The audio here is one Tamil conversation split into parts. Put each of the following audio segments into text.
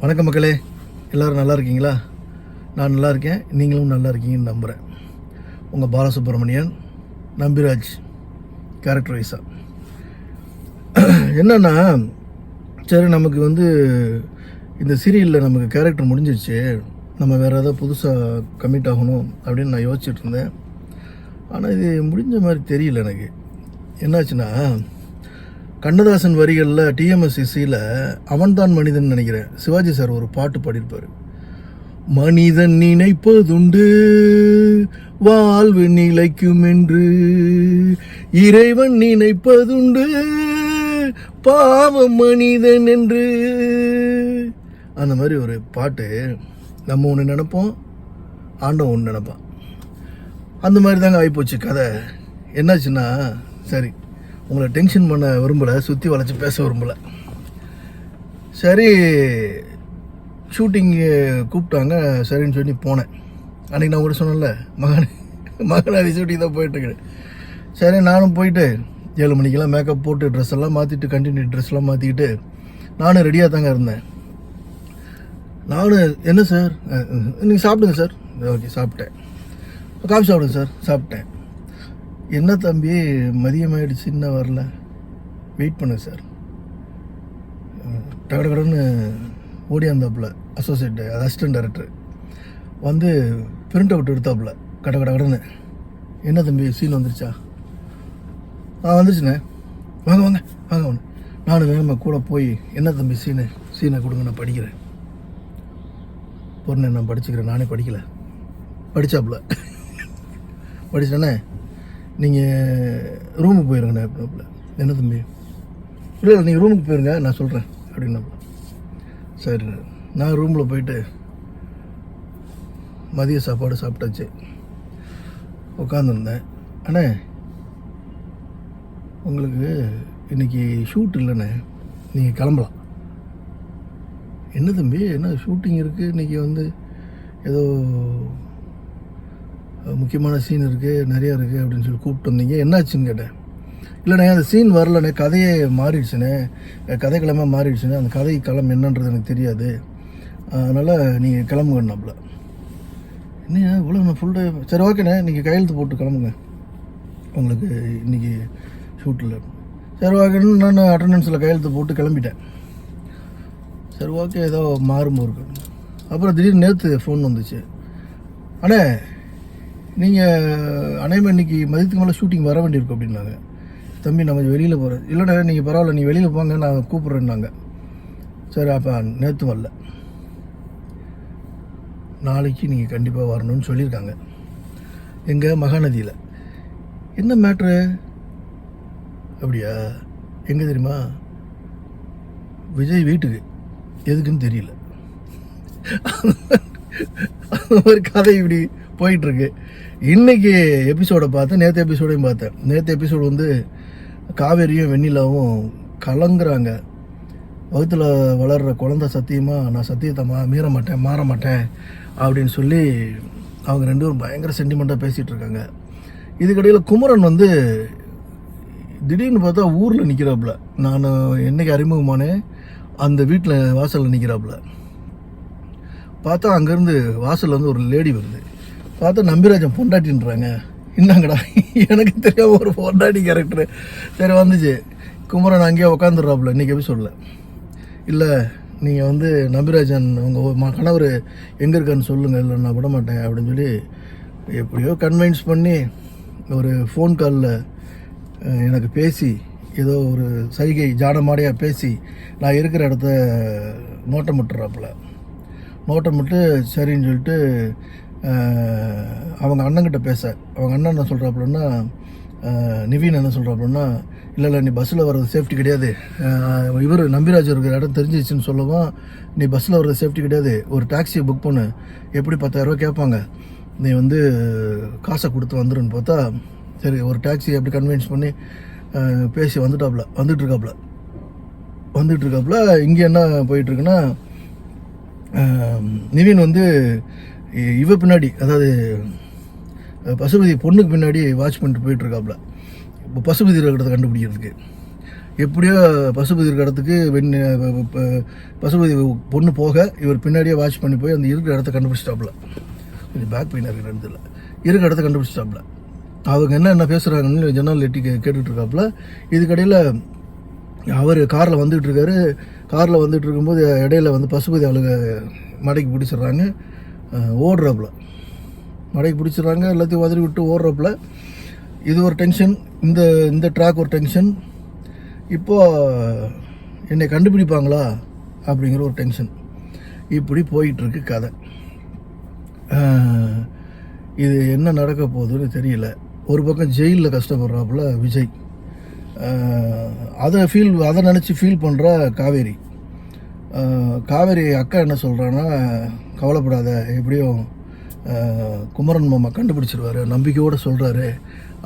வணக்கம் மக்களே, எல்லோரும் நல்லா இருக்கீங்களா? நான் நல்லா இருக்கேன், நீங்களும் நல்லா இருக்கீங்கன்னு நம்புகிறேன். உங்கள் பாலசுப்ரமணியன், நம்பிராஜ் கேரக்டர் வைஸாக. என்னென்னா, சரி நமக்கு இந்த சீரியலில் நமக்கு கேரக்டர் முடிஞ்சிருச்சு, நம்ம வேறு ஏதாவது புதுசாக கமிட் ஆகணும் அப்படின்னு நான் யோசிச்சுட்டு இருந்தேன். ஆனால் இது முடிஞ்ச மாதிரி தெரியல எனக்கு. என்னாச்சுன்னா, கண்ணதாசன் வரிகளில் டிஎம்எஸ் இசையில் அவன்தான் மனிதன் நினைக்கிறேன், சிவாஜி சார் ஒரு பாட்டு பாடியிருப்பார். மனிதன் நினைப்பதுண்டு வாழ்வு நிலைக்கும் என்று, இறைவன் நினைப்பதுண்டு பாவம் மனிதன் என்று. அந்த மாதிரி ஒரு பாட்டு. நம்ம ஒன்று நினைப்போம், ஆண்டவன் ஒன்று நினைப்பான். அந்த மாதிரி தாங்க ஆகிப்போச்சு கதை. என்னாச்சுன்னா, சரி உங்களை டென்ஷன் பண்ண விரும்பலை, சுற்றி வளைச்சி பேச விரும்பலை. சரி ஷூட்டிங்கு கூப்பிட்டாங்க, சரின்னு சொல்லி போனேன். அன்றைக்கி நான் கூட சொன்னேன்ல, மகனாதி ஷூட்டிங் தான் போயிட்டுருக்கேன். சரி நானும் போயிட்டு 7 மணிக்கெல்லாம் மேக்கப் போட்டு ட்ரெஸ் எல்லாம் மாற்றிட்டு, கண்டினியூ ட்ரெஸ்லாம் மாற்றிக்கிட்டு நானும் ரெடியாக தாங்க இருந்தேன். நானும் என்ன சார் நீங்கள் சாப்பிடுங்க சார். ஓகே சாப்பிட்டேன். காஃபி சாப்பிடுங்க சார். சாப்பிட்டேன். என்ன தம்பி மதியம் ஆகிடுச்சு, இன்னும் வரல, வெயிட் பண்ணுங்க சார். கடன்னு ஓடியாந்தாப்புல associate assistant director print out எடுத்தாப்புல கடன்னு. என்ன தம்பி சீன் வந்துருச்சா? வந்துருச்சுண்ணே, வாங்க வாங்க வாங்க வாங்க. நானும் வேணுமா கூட போய், என்ன தம்பி சீனை கொடுங்க, நான் படிக்கிறேன். பொண்ணு நான் படிச்சுக்கிறேன், நானே படிக்கலை. படித்தாப்புல படிச்சிட்டேண்ணே, நீங்கள் ரூமுக்கு போயிருங்கண்ணே அப்படின்னாப்புல. என்ன தம்பி? இல்லை நீங்கள் ரூமுக்கு போயிருங்க, நான் சொல்கிறேன் அப்படின்னாப்புல. சரி நான் ரூமில் போயிட்டு மதிய சாப்பாடு சாப்பிட்டாச்சு, உட்காந்துருந்தேன். அண்ணே உங்களுக்கு இன்றைக்கி ஷூட் இல்லைண்ணே, நீங்கள் கிளம்பலாம். என்ன தம்பி, என்ன ஷூட்டிங் இருக்குது இன்றைக்கி? ஏதோ முக்கியமான சீன் இருக்குது, நிறையா இருக்குது அப்படின்னு சொல்லி கூப்பிட்டு வந்தீங்க, என்னாச்சுன்னு கேட்டேன். இல்லைண்ணே அந்த சீன் வரலண்ணே, கதையே மாறிடுச்சுண்ணே, கதைக்கிழமை மாறிடுச்சுண்ணே, அந்த கதை கிளம்பு என்னன்றது எனக்கு தெரியாது, அதனால் நீங்கள் கிளம்புங்கன்னாப்புல. என்னையா இவ்வளோ நான் ஃபுல் டே? சரி ஓகேண்ணே, நீங்கள் கையெழுத்து போட்டு கிளம்புங்க, உங்களுக்கு இன்றைக்கி ஷூட்டில். சரி ஓகேன்னு நான் அட்டண்டன்ஸில் கையெழுத்து போட்டு கிளம்பிட்டேன். சரி ஓகே, ஏதோ மாறும் இருக்கு. அப்புறம் திடீர்னு நேற்று ஃபோன் வந்துச்சு, அண்ணே நீங்கள் அனைவரும் இன்றைக்கி மதியத்துக்கு மேலே ஷூட்டிங் வர வேண்டியிருக்கும் அப்படின்னாங்க. தம்பி நம்ம வெளியில் போகிறேன். இல்லைண்ணே நீங்கள் பரவாயில்ல, நீங்கள் வெளியில் போங்க, நான் கூப்பிட்றேன்னாங்க. சரி அப்போ நேற்று வரல, நாளைக்கு நீங்கள் கண்டிப்பாக வரணும்னு சொல்லியிருக்காங்க. எங்கள் மகாநதியில். என்ன மேட்ரு அப்படியா? எங்கே தெரியுமா? விஜய் வீட்டுக்கு. எதுக்குன்னு தெரியல. அந்த மாதிரி கதை இப்படி போயிட்டுருக்கு. இன்றைக்கி எபிசோடை பார்த்தேன், நேற்று எபிசோடையும் பார்த்தேன். நேற்று எபிசோடு காவேரியும் வெண்ணிலாவும் கலங்குறாங்க. வகுத்தில் வளர்கிற குழந்தை சத்தியமாக நான் சத்தியத்தை மாற மாட்டேன் அப்படின்னு சொல்லி அவங்க 2 பேரும் பயங்கர சென்டிமெண்ட்டாக பேசிகிட்டு இருக்காங்க. இதுக்கடையில் குமரன் திடீர்னு பார்த்தா ஊரில் நிற்கிறாப்புல. நான் என்றைக்கு அறிமுகமானேன் அந்த வீட்டில் வாசலில் நிற்கிறாப்புல. பார்த்தா அங்கேருந்து வாசலில் ஒரு லேடி வருது. பார்த்தா நம்பிராஜன் பொண்டாட்டின்றாங்க. என்னங்கடா, எனக்கு தெரியாம ஒரு பொண்டாட்டி கேரக்டரு. சரி வந்துச்சு. குமரன் அங்கேயே உட்காந்துடுறாப்புல இன்றைக்கி எபிசோடில். இல்லை நீங்கள் நம்பிராஜன் உங்கள் கணவர் எங்கே இருக்கான்னு சொல்லுங்கள், இல்லை நான் விட மாட்டேன் அப்படின்னு சொல்லி எப்படியோ கன்வின்ஸ் பண்ணி ஒரு ஃபோன் காலில் எனக்கு பேசி, ஏதோ ஒரு சைகை ஜாடமாடையாக பேசி நான் இருக்கிற இடத்த நோட்டமிட்டுறாப்புல. நோட்டமிட்டு சரின்னு சொல்லிட்டு அவங்க அண்ணங்கிட்ட பேச, அவங்க அண்ணன் என்ன சொல்கிறாப்புலன்னா, நிவீன் என்ன சொல்கிறாப்புலன்னா, இல்லை நீ பஸ்ஸில் வர்றது சேஃப்டி கிடையாது, இவர் நம்பிராஜ் இருக்கிற இடம் தெரிஞ்சிச்சுன்னு சொல்லவும், நீ பஸ்ஸில் வர்றது சேஃப்டி கிடையாது, ஒரு டாக்ஸியை புக் பண்ணு, எப்படி 10,000 ரூபா கேட்பாங்க, நீ காசை கொடுத்து வந்துடுன்னு பார்த்தா, சரி ஒரு டாக்ஸி எப்படி கன்வின்ஸ் பண்ணி பேசி வந்துட்டுருக்காப்புல. இங்கே என்ன போயிட்டுருக்குன்னா, நிவின் இவ பின்னாடி, அதாவது பசுபதி பொண்ணுக்கு பின்னாடி வாட்ச் பண்ணிட்டு போயிட்டுருக்காப்புல. இப்போ பசுபதி இருக்கிறத கண்டுபிடிக்கிறதுக்கு. எப்படியோ பசுபதி இருக்கிற இடத்துக்கு பசுபதி பொண்ணு போக இவர் பின்னாடியே வாட்ச் பண்ணி போய் அந்த இருக்கிற இடத்த கண்டுபிடிச்சிட்டாப்புல. கொஞ்சம் பேக் பெயினாக இருக்கிற இடத்துல இருக்கிற இடத்த கண்டுபிடிச்சிட்டாப்புல. அவங்க என்ன பேசுகிறாங்கன்னு ஜன்னல் எட்டி கேட்டுட்டு இருக்காப்புல. இதுக்கடையில் அவர் காரில் வந்துகிட்டு இருக்காரு. காரில் வந்துட்டு இருக்கும்போது இடையில வந்து பசுபதி அவளுக்கு மடைக்கு பிடிச்சிடுறாங்க. ஓடுறாப்புல, மடைக்கு பிடிச்சிடுறாங்க. எல்லாத்தையும் உதறி விட்டு ஓடுறாப்புல. இது ஒரு டென்ஷன், இந்த ட்ராக் ஒரு டென்ஷன். இப்போது என்னை கண்டுபிடிப்பாங்களா அப்படிங்கிற ஒரு டென்ஷன். இப்படி போயிட்டுருக்கு கதை. இது என்ன நடக்க போகுதுன்னு தெரியல. ஒரு பக்கம் ஜெயிலில் கஷ்டப்படுறாப்புல விஜய். அதை நினச்சி ஃபீல் பண்ணுறா காவேரி. அக்கா என்ன சொல்கிறான்னா, கவலைப்படாத, எப்படியும் குமரன் மாமா கண்டுபிடிச்சிருவார், நம்பிக்கையோடு சொல்கிறாரு,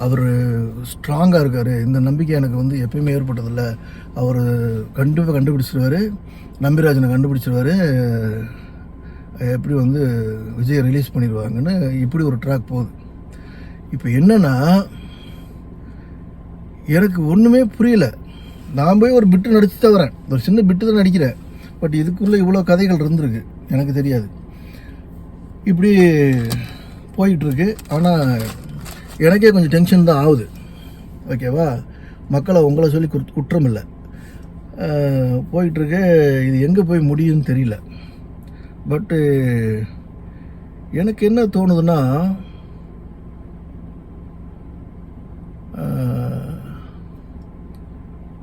அவர் ஸ்ட்ராங்காக இருக்கார், இந்த நம்பிக்கை எனக்கு வந்து எப்பயுமே ஏற்பட்டதில்லை, அவர் கண்டிப்பாக கண்டுபிடிச்சிருவார், நம்பிராஜனை கண்டுபிடிச்சிருவார், எப்படி வந்து விஜயை ரிலீஸ் பண்ணிடுவாங்கன்னு இப்படி ஒரு ட்ராக் போகுது. இப்போ என்னென்னா, எனக்கு ஒன்றுமே புரியல. நான் போய் ஒரு பிட்டு நடிச்சு தான் வரேன், ஒரு சின்ன பிட்டு தான் நடிக்கிறேன். பட் இதுக்குள்ளே இவ்வளோ கதைகள் இருந்திருக்கு, எனக்கு தெரியாது. இப்படி போயிட்டுருக்கு. ஆனால் எனக்கே கொஞ்சம் டென்ஷன் தான் ஆகுது. ஓகேவா, மக்களை உங்களை சொல்லி குற்றம் இல்லை. போயிட்டுருக்கு. இது எங்கே போய் முடியும்னு தெரியல. பட்டு எனக்கு என்ன தோணுதுன்னா,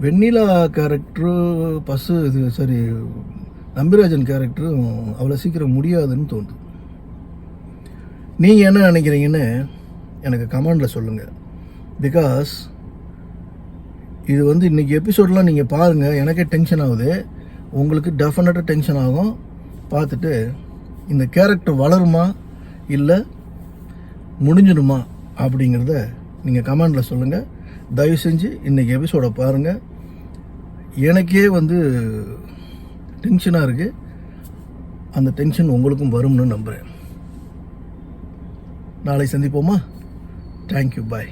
வெண்ணிலா கேரக்டரு நம்பிராஜன் கேரக்டரும் அவ்வளோ சீக்கிரம் முடியாதுன்னு தோணுது. நீங்கள் என்ன நினைக்கிறீங்கன்னு எனக்கு கமெண்டில் சொல்லுங்கள். பிகாஸ் இது வந்து இன்றைக்கி எபிசோடெலாம் நீங்கள் பாருங்கள், எனக்கே டென்ஷன் ஆகுது, உங்களுக்கு டெஃபினட்டாக டென்ஷன் ஆகும். பார்த்துட்டு இந்த கேரக்டர் வளருமா இல்லை முடிஞ்சிடுமா அப்படிங்கிறத நீங்கள் கமெண்டில் சொல்லுங்கள். தயவு செஞ்சு இன்றைக்கி எபிசோடை பாருங்கள். எனக்கே வந்து டென்ஷனாக இருக்குது. அந்த டென்ஷன் உங்களுக்கும் வரும்னு நம்புகிறேன். நாளை சந்திப்போமா? தேங்க்யூ, பாய்.